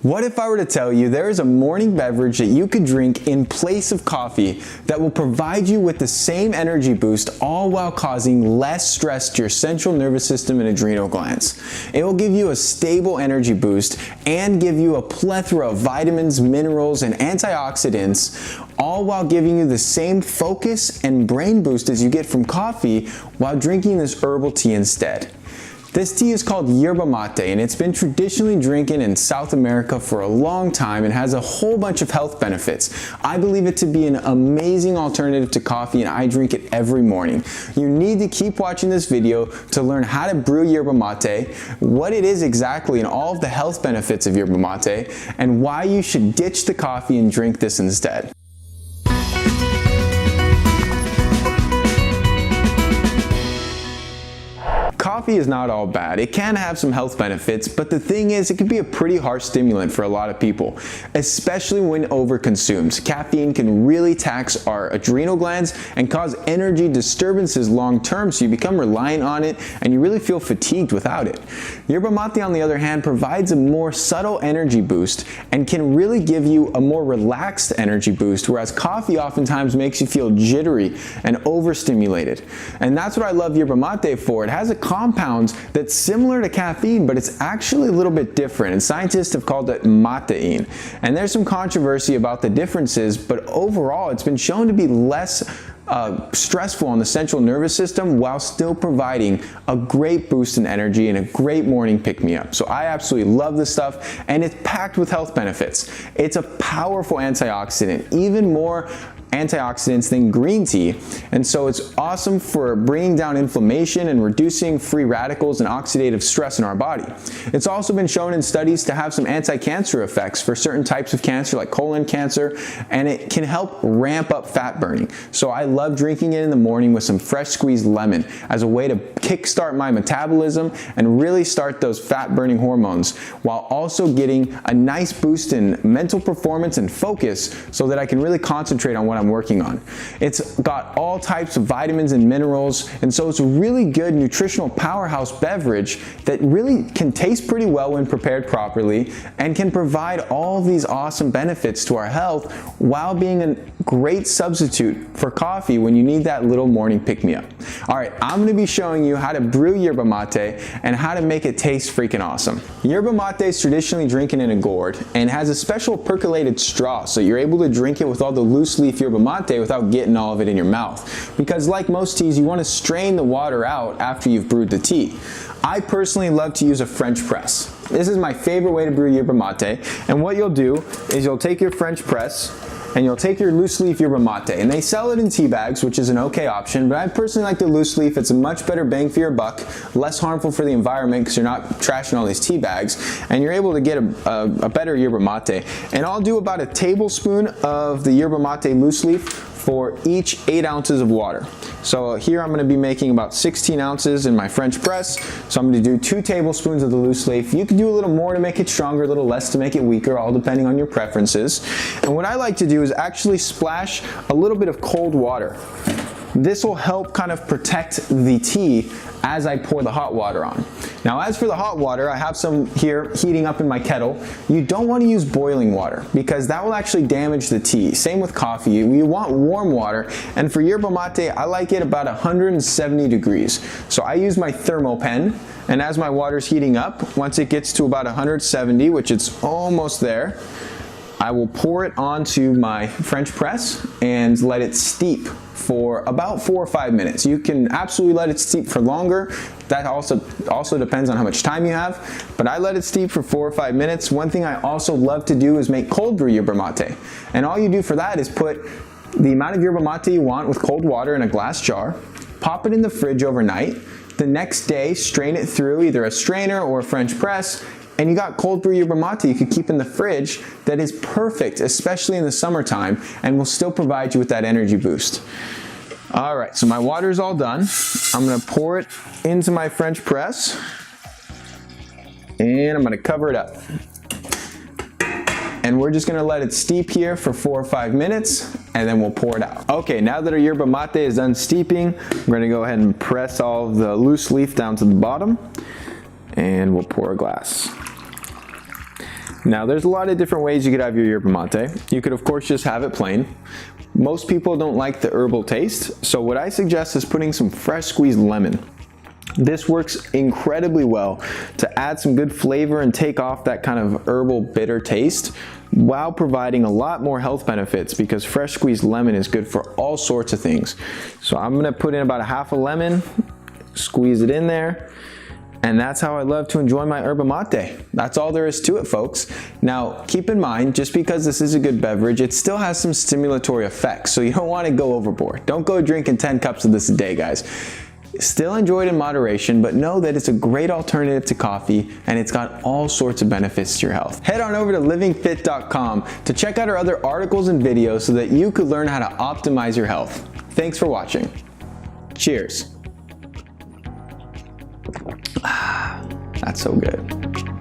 What if I were to tell you there is a morning beverage that you could drink in place of coffee that will provide you with the same energy boost, all while causing less stress to your central nervous system and adrenal glands? It will give you a stable energy boost and give you a plethora of vitamins, minerals, and antioxidants, all while giving you the same focus and brain boost as you get from coffee while drinking this herbal tea instead. This tea is called yerba mate, and it's been traditionally drinking in South America for a long time and has a whole bunch of health benefits. I believe it to be an amazing alternative to coffee, and I drink it every morning. You need to keep watching this video to learn how to brew yerba mate, what it is exactly and all of the health benefits of yerba mate, and why you should ditch the coffee and drink this instead. Coffee is not all bad. It can have some health benefits, but the thing is, it can be a pretty harsh stimulant for a lot of people, especially when overconsumed. Caffeine can really tax our adrenal glands and cause energy disturbances long term, so you become reliant on it and you really feel fatigued without it. Yerba mate, on the other hand, provides a more subtle energy boost and can really give you a more relaxed energy boost, whereas coffee oftentimes makes you feel jittery and overstimulated. And that's what I love yerba mate for. It has a compound that's similar to caffeine, but it's actually a little bit different, and scientists have called it matein. And there's some controversy about the differences, but overall it's been shown to be less stressful on the central nervous system while still providing a great boost in energy and a great morning pick-me-up. So I absolutely love this stuff, and it's packed with health benefits. It's a powerful antioxidant, even more antioxidants than green tea, and so it's awesome for bringing down inflammation and reducing free radicals and oxidative stress in our body. It's also been shown in studies to have some anti-cancer effects for certain types of cancer like colon cancer, and it can help ramp up fat burning. So I love drinking it in the morning with some fresh squeezed lemon as a way to kickstart my metabolism and really start those fat burning hormones, while also getting a nice boost in mental performance and focus so that I can really concentrate on what I'm working on. It's got all types of vitamins and minerals, and so it's a really good nutritional powerhouse beverage that really can taste pretty well when prepared properly and can provide all these awesome benefits to our health while being a great substitute for coffee when you need that little morning pick-me-up. All right, I'm going to be showing you how to brew yerba mate and how to make it taste freaking awesome. Yerba mate is traditionally drinking in a gourd and has a special percolated straw, so you're able to drink it with all the loose leaf yerba mate without getting all of it in your mouth. Because like most teas, you want to strain the water out after you've brewed the tea. I personally love to use a French press. This is my favorite way to brew yerba mate, and what you'll do is you'll take your French press and you'll take your loose leaf yerba mate, and they sell it in tea bags, which is an okay option, but I personally like the loose leaf. It's a much better bang for your buck, less harmful for the environment because you're not trashing all these tea bags, and you're able to get a better yerba mate. And I'll do about a tablespoon of the yerba mate loose leaf for each 8 ounces of water. So here I'm going to be making about 16 ounces in my French press, so I'm going to do 2 tablespoons of the loose leaf. You can do a little more to make it stronger, a little less to make it weaker, all depending on your preferences. And what I like to do is actually splash a little bit of cold water. This will help kind of protect the tea as I pour the hot water on. Now, as for the hot water, I have some here heating up in my kettle. You don't want to use boiling water because that will actually damage the tea. Same with coffee. You want warm water, and for yerba mate, I like it about 170 degrees. So I use my thermopen, and as my water's heating up, once it gets to about 170, which it's almost there, I will pour it onto my French press and let it steep for about 4 or 5 minutes. You can absolutely let it steep for longer. That also depends on how much time you have, but I let it steep for 4 or 5 minutes. One thing I also love to do is make cold brew yerba mate. And all you do for that is put the amount of yerba mate you want with cold water in a glass jar, pop it in the fridge overnight. The next day, strain it through either a strainer or a French press, and you got cold brew yerba mate you could keep in the fridge that is perfect, especially in the summertime, and will still provide you with that energy boost. All right, so my water's all done. I'm gonna pour it into my French press, and I'm gonna cover it up. And we're just gonna let it steep here for 4 or 5 minutes, and then we'll pour it out. Okay, now that our yerba mate is done steeping, we're gonna go ahead and press all of the loose leaf down to the bottom, and we'll pour a glass. Now there's a lot of different ways you could have your yerba mate. You could of course just have it plain. Most people don't like the herbal taste, so what I suggest is putting some fresh squeezed lemon. This works incredibly well to add some good flavor and take off that kind of herbal bitter taste while providing a lot more health benefits, because fresh squeezed lemon is good for all sorts of things. So I'm gonna put in about a half a lemon, squeeze it in there, and that's how I love to enjoy my yerba mate. That's all there is to it, folks. Now, keep in mind, just because this is a good beverage, it still has some stimulatory effects, so you don't want to go overboard. Don't go drinking 10 cups of this a day, guys. Still enjoy it in moderation, but know that it's a great alternative to coffee and it's got all sorts of benefits to your health. Head on over to livingfit.com to check out our other articles and videos so that you could learn how to optimize your health. Thanks for watching. Cheers. That's so good.